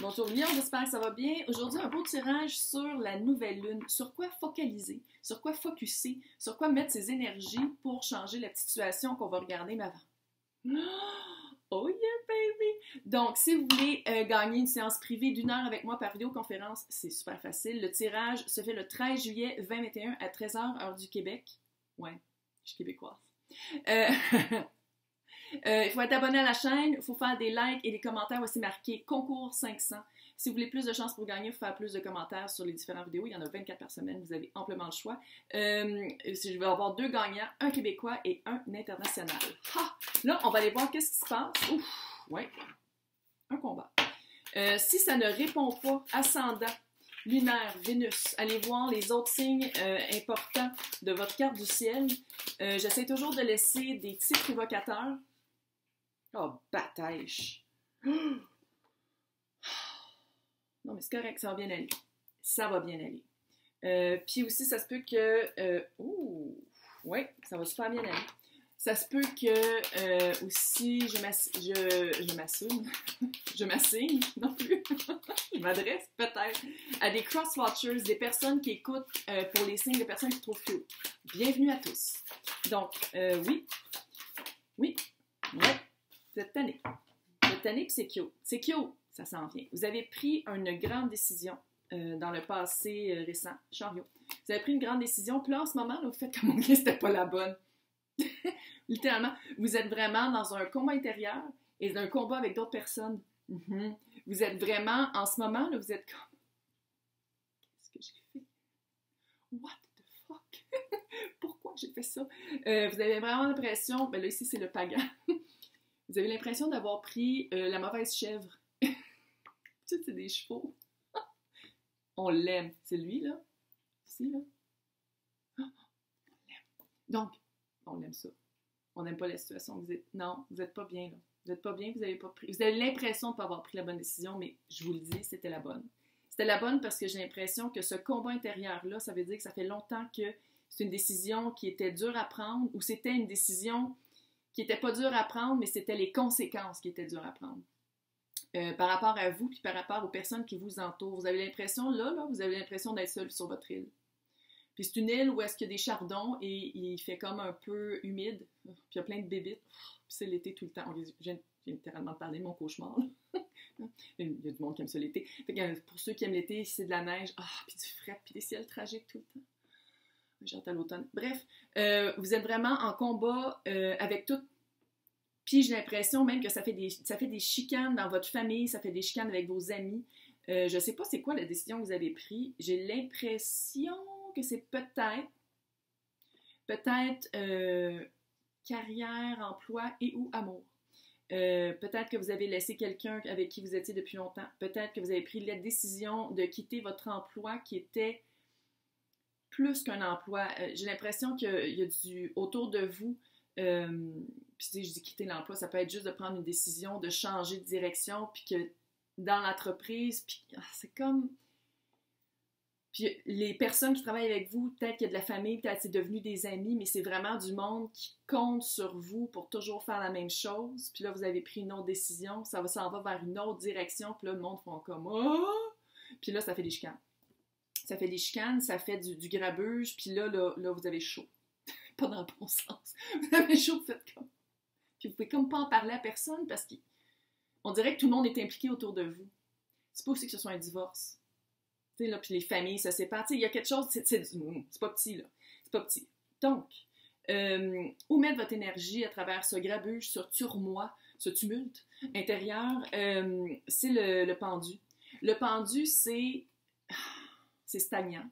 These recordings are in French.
Bonjour Lyon, j'espère que ça va bien. Aujourd'hui, un beau tirage sur la nouvelle lune. Sur quoi focaliser, sur quoi focusser, sur quoi mettre ses énergies pour changer la petite situation qu'on va regarder mais avant. Oh yeah, baby! Donc, si vous voulez gagner une séance privée d'1 heure avec moi par vidéoconférence, c'est super facile. Le tirage se fait le 13 juillet 2021 à 13 h, heure du Québec. Ouais, je suis québécoise. Il faut être abonné à la chaîne, il faut faire des likes et des commentaires. Voici marqué concours 500. Si vous voulez plus de chances pour gagner, il faut faire plus de commentaires sur les différentes vidéos. Il y en a 24 par semaine, vous avez amplement le choix. Je vais avoir 2 gagnants, un Québécois et un international. Ha! Là, on va aller voir qu'est-ce qui se passe. Ouf, ouais, un combat. Si ça ne répond pas, ascendant, lunaire, Vénus, allez voir les autres signes importants de votre carte du ciel. J'essaie toujours de laisser des titres évocateurs. Oh, batèche! Non, mais c'est correct, ça va bien aller. Ça va bien aller. Puis aussi, ça se peut que... ouais, ça va super bien aller. Ça se peut que aussi, je m'assigne non plus. Je m'adresse peut-être à des cross-watchers, des personnes qui écoutent pour les signes de personnes qui trouvent cute. Bienvenue à tous. Donc, oui, ouais. Vous êtes tanné. Vous êtes tanné, puis c'est cute. C'est cute, ça s'en vient. Vous avez pris une grande décision dans le passé récent, chariot. Vous avez pris une grande décision, puis là, en ce moment, là, vous faites comme on dit, c'était pas la bonne. Littéralement, vous êtes vraiment dans un combat intérieur et un combat avec d'autres personnes. Vous êtes vraiment, en ce moment, là, vous êtes comme... Qu'est-ce que j'ai fait? What the fuck? Pourquoi j'ai fait ça? Vous avez vraiment l'impression... Ben là, ici, c'est le pagan. Vous avez l'impression d'avoir pris la mauvaise chèvre. Tu sais, c'est des chevaux. On l'aime. C'est lui, là. Ici, là. On l'aime. Donc, on aime ça. On n'aime pas la situation que vous êtes. Non, vous n'êtes pas bien, là. Vous n'êtes pas bien, vous avez pas pris. Vous avez l'impression de ne pas avoir pris la bonne décision, mais je vous le dis, c'était la bonne. C'était la bonne parce que j'ai l'impression que ce combat intérieur-là, ça veut dire que ça fait longtemps que c'est une décision qui était dure à prendre ou c'était une décision qui n'était pas dure à prendre, mais c'était les conséquences qui étaient dures à prendre. Par rapport à vous, puis par rapport aux personnes qui vous entourent. Vous avez l'impression, là, vous avez l'impression d'être seul sur votre île. Puis c'est une île où est-ce qu'il y a des chardons et il fait comme un peu humide, puis il y a plein de bébites, puis c'est l'été tout le temps. J'ai littéralement parlé de mon cauchemar. Il y a du monde qui aime ça l'été. Fait que, pour ceux qui aiment l'été, c'est de la neige, puis du fret, puis des ciels tragiques tout le temps. J'ai hâte à l'automne. Bref, vous êtes vraiment en combat avec tout. Puis j'ai l'impression même que ça fait des chicanes dans votre famille, ça fait des chicanes avec vos amis. Je sais pas c'est quoi la décision que vous avez prise. J'ai l'impression que c'est peut-être carrière, emploi et ou amour. Peut-être que vous avez laissé quelqu'un avec qui vous étiez depuis longtemps. Peut-être que vous avez pris la décision de quitter votre emploi qui était plus qu'un emploi. J'ai l'impression qu'il y a autour de vous, puis je dis quitter l'emploi, ça peut être juste de prendre une décision, de changer de direction, puis que dans l'entreprise, puis c'est comme... Puis les personnes qui travaillent avec vous, peut-être qu'il y a de la famille, peut-être c'est devenu des amis, mais c'est vraiment du monde qui compte sur vous pour toujours faire la même chose. Puis là, vous avez pris une autre décision, ça s'en va vers une autre direction, puis là, le monde font comme « Oh! » Puis là, ça fait des chicanes. Ça fait des chicanes, ça fait du grabuge, puis là, vous avez chaud. Pas dans le bon sens. Vous avez chaud, vous faites comme... Puis vous pouvez comme pas en parler à personne parce qu'on dirait que tout le monde est impliqué autour de vous. C'est pas aussi que ce soit un divorce. Tu sais, là, puis les familles se séparent. Tu sais, il y a quelque chose, c'est pas petit, là. C'est pas petit. Donc, où mettre votre énergie à travers ce grabuge, ce turmoil, ce tumulte intérieur, c'est le pendu. Le pendu, c'est stagnant.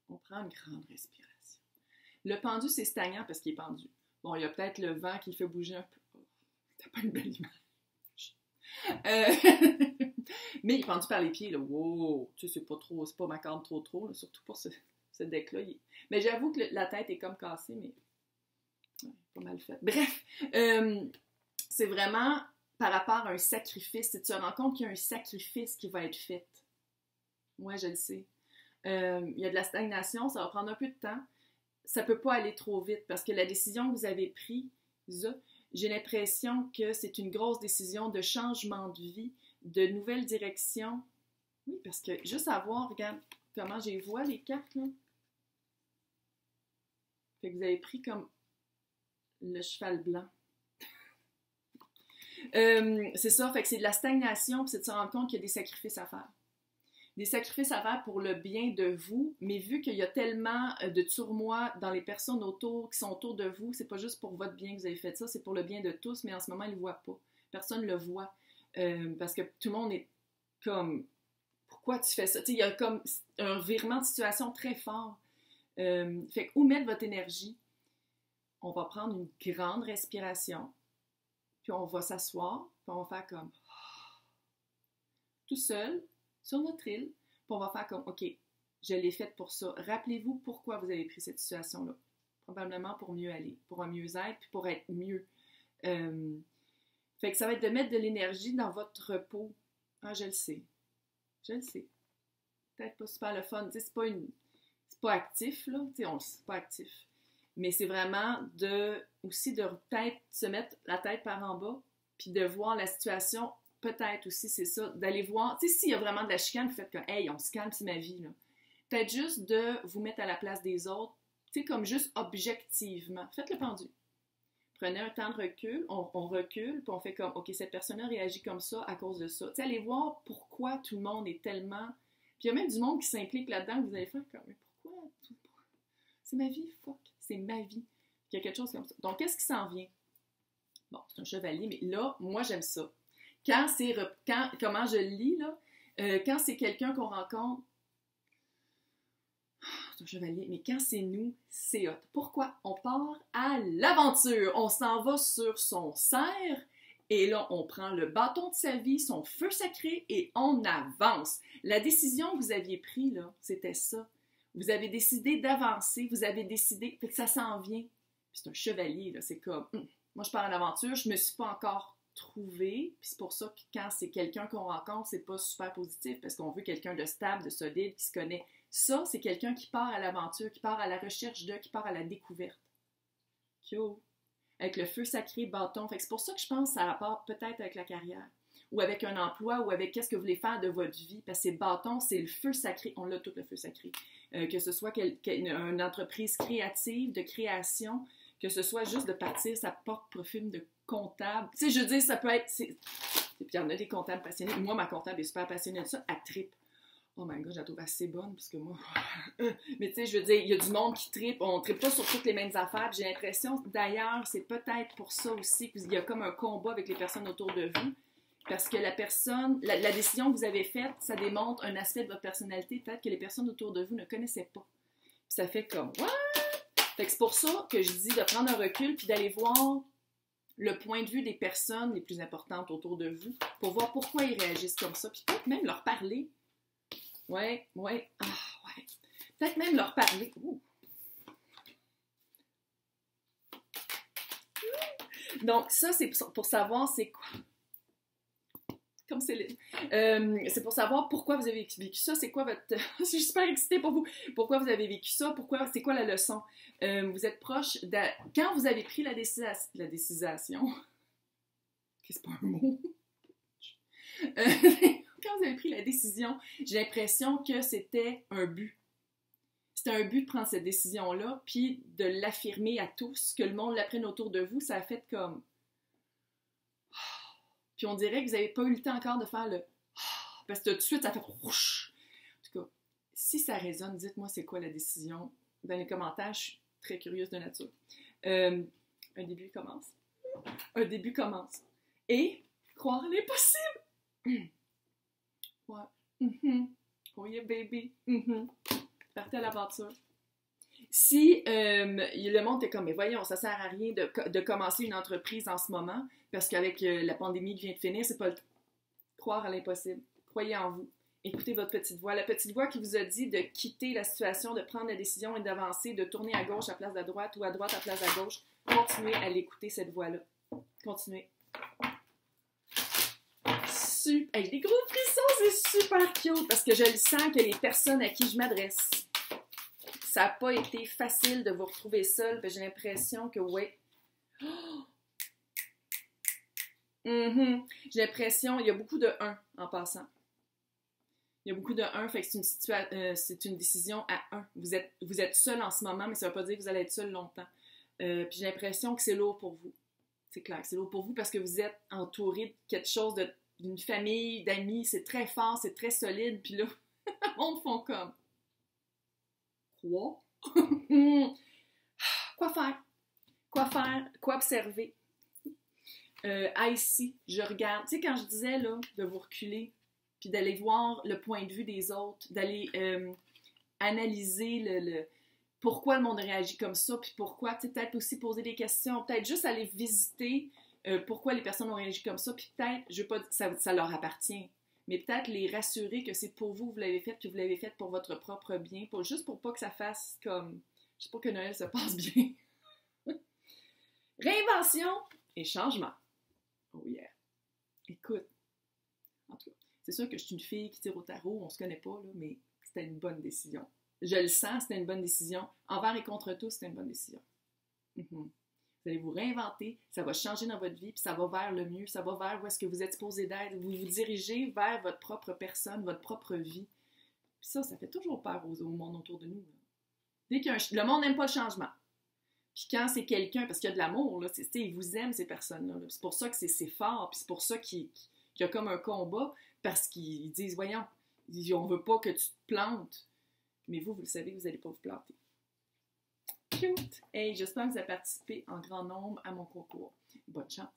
On prend une grande respiration. Le pendu, c'est stagnant parce qu'il est pendu. Bon, il y a peut-être le vent qui le fait bouger un peu. Oh, t'as pas une belle image. Mais il est pendu par les pieds, là. Wow! Tu sais, c'est pas ma corde trop, là, surtout pour ce deck-là. Mais j'avoue que la tête est comme cassée, mais pas mal fait. Bref, c'est vraiment par rapport à un sacrifice. Tu te rends compte qu'il y a un sacrifice qui va être fait. Moi, je le sais. Il y a de la stagnation, ça va prendre un peu de temps. Ça peut pas aller trop vite parce que la décision que vous avez prise, j'ai l'impression que c'est une grosse décision de changement de vie, de nouvelles directions. Oui, parce que juste à voir, regarde comment j'ai vois les cartes, là. Fait que vous avez pris comme le cheval blanc. C'est ça, fait que c'est de la stagnation, puis c'est de se rendre compte qu'il y a des sacrifices à faire. Des sacrifices à faire pour le bien de vous, mais vu qu'il y a tellement de turmoil dans les personnes autour, qui sont autour de vous, c'est pas juste pour votre bien que vous avez fait ça, c'est pour le bien de tous, mais en ce moment, ils ne le voient pas. Personne ne le voit. Parce que tout le monde est comme, pourquoi tu fais ça? Il y a comme un virement de situation très fort. Fait que où mettre votre énergie? On va prendre une grande respiration, puis on va s'asseoir, puis on va faire comme tout seul, sur notre île, puis on va faire comme, OK, je l'ai faite pour ça. Rappelez-vous pourquoi vous avez pris cette situation-là. Probablement pour mieux aller, pour un mieux-être, puis pour être mieux. Fait que ça va être de mettre de l'énergie dans votre repos. Ah, je le sais. Je le sais. Peut-être pas super le fun. C'est pas actif, là. C'est pas actif. Mais c'est vraiment aussi de peut-être se mettre la tête par en bas, puis de voir la situation. Peut-être aussi, c'est ça, d'aller voir, tu sais, s'il y a vraiment de la chicane, vous faites comme, hey, on se calme, c'est ma vie, là. Peut-être juste de vous mettre à la place des autres, tu sais, comme juste objectivement. Faites le pendu. Prenez un temps de recul, on recule, puis on fait comme, OK, cette personne-là réagit comme ça à cause de ça. Tu sais, allez voir pourquoi tout le monde est tellement... Puis il y a même du monde qui s'implique là-dedans, que vous allez faire comme, mais pourquoi? C'est ma vie, fuck, c'est ma vie. Il y a quelque chose comme ça. Donc, qu'est-ce qui s'en vient? Bon, c'est un chevalier, mais là, moi, j'aime ça. Comment je le lis, là, quand c'est quelqu'un qu'on rencontre, c'est un chevalier, mais quand c'est nous, c'est hot. Pourquoi? On part à l'aventure. On s'en va sur son cerf, et là, on prend le bâton de sa vie, son feu sacré, et on avance. La décision que vous aviez prise, là, c'était ça. Vous avez décidé d'avancer, vous avez décidé, fait que ça s'en vient. C'est un chevalier, là, c'est comme, moi je pars à l'aventure, je me suis pas encore trouvée, puis c'est pour ça que quand c'est quelqu'un qu'on rencontre, c'est pas super positif, parce qu'on veut quelqu'un de stable, de solide, qui se connaît. Ça, c'est quelqu'un qui part à l'aventure, qui part à la recherche qui part à la découverte. Cool. Avec le feu sacré, bâton. Fait que c'est pour ça que je pense que ça rapporte peut-être avec la carrière, ou avec un emploi, ou avec qu'est-ce que vous voulez faire de votre vie, parce que c'est bâton, c'est le feu sacré. On l'a tout, le feu sacré. Que ce soit une entreprise créative, de création, que ce soit juste de partir sa propre film de comptable. Tu sais, je veux dire, ça peut être... Puis il y en a des comptables passionnés. Moi, ma comptable est super passionnée de ça. Elle trippe. Oh my God, je la trouve assez bonne, parce que moi... Mais tu sais, je veux dire, il y a du monde qui trippe. On trippe pas sur toutes les mêmes affaires. J'ai l'impression, d'ailleurs, c'est peut-être pour ça aussi qu'il y a comme un combat avec les personnes autour de vous. Parce que la décision que vous avez faite, ça démontre un aspect de votre personnalité, peut-être que les personnes autour de vous ne connaissaient pas. Puis ça fait comme... What? Fait que c'est pour ça que je dis de prendre un recul puis d'aller voir le point de vue des personnes les plus importantes autour de vous pour voir pourquoi ils réagissent comme ça. Puis peut-être même leur parler. Ouais. Peut-être même leur parler. Ouh. Donc ça, c'est pour savoir c'est quoi. Comme Céline. C'est pour savoir pourquoi vous avez vécu ça, c'est quoi votre... Je suis super excitée pour vous. Pourquoi vous avez vécu ça, c'est quoi la leçon? Vous êtes proche de... Quand vous avez pris la décision... C'est pas un mot. Quand vous avez pris la décision, j'ai l'impression que c'était un but. C'était un but de prendre cette décision-là, puis de l'affirmer à tous, que le monde l'apprenne autour de vous, ça a fait comme... Puis on dirait que vous n'avez pas eu le temps encore de faire le... Parce que tout de suite, ça fait... En tout cas, si ça résonne, dites-moi c'est quoi la décision. Dans les commentaires, je suis très curieuse de nature. Un début commence. Un début commence. Et croire à l'impossible. Ouais. Oh yeah, baby. Partez à l'aventure. Si le monde est comme, mais voyons, ça sert à rien de commencer une entreprise en ce moment, parce qu'avec la pandémie qui vient de finir, c'est pas le temps. Croire à l'impossible. Croyez en vous. Écoutez votre petite voix. La petite voix qui vous a dit de quitter la situation, de prendre la décision et d'avancer, de tourner à gauche à place à droite ou à droite à place à gauche. Continuez à l'écouter, cette voix-là. Continuez. Super. Avec des gros frissons, c'est super cute, parce que je le sens que les personnes à qui je m'adresse, ça n'a pas été facile de vous retrouver seul. J'ai l'impression que, ouais. Oh! Mhm. J'ai l'impression, il y a beaucoup de 1 en passant. Il y a beaucoup de 1, fait que c'est une décision à 1. Vous êtes seul en ce moment, mais ça ne veut pas dire que vous allez être seul longtemps. Puis j'ai l'impression que c'est lourd pour vous. C'est clair, c'est lourd pour vous parce que vous êtes entouré de quelque chose, d'une famille, d'amis, c'est très fort, c'est très solide, puis là, le monde font comme... Quoi? Quoi faire? Quoi faire? Quoi observer? Ici, je regarde. Tu sais, quand je disais, là, de vous reculer, puis d'aller voir le point de vue des autres, d'aller analyser pourquoi le monde réagit comme ça, puis pourquoi, tu sais, peut-être aussi poser des questions, peut-être juste aller visiter pourquoi les personnes ont réagi comme ça, puis peut-être, je veux pas, ça leur appartient, mais peut-être les rassurer que c'est pour vous, vous l'avez fait, puis vous l'avez fait pour votre propre bien, juste pour pas que ça fasse comme, je sais pas, que Noël se passe bien. Réinvention et changement. Oh yeah. Écoute, en tout cas, c'est sûr que je suis une fille qui tire au tarot, on se connaît pas, là, mais c'était une bonne décision. Je le sens, c'était une bonne décision. Envers et contre tous, c'était une bonne décision. Mm-hmm. Vous allez vous réinventer, ça va changer dans votre vie, puis ça va vers le mieux, ça va vers où est-ce que vous êtes supposé d'être. Vous vous dirigez vers votre propre personne, votre propre vie. Puis ça fait toujours peur au monde autour de nous. Là. Dès le monde n'aime pas le changement. Puis quand c'est quelqu'un, parce qu'il y a de l'amour, là, ils vous aiment, ces personnes-là. Là. C'est pour ça que c'est fort, puis c'est pour ça qu'il y a comme un combat, parce qu'ils disent, voyons, on veut pas que tu te plantes. Mais vous le savez, vous n'allez pas vous planter. Cute! Hey, j'espère que vous avez participé en grand nombre à mon concours. Bonne chance!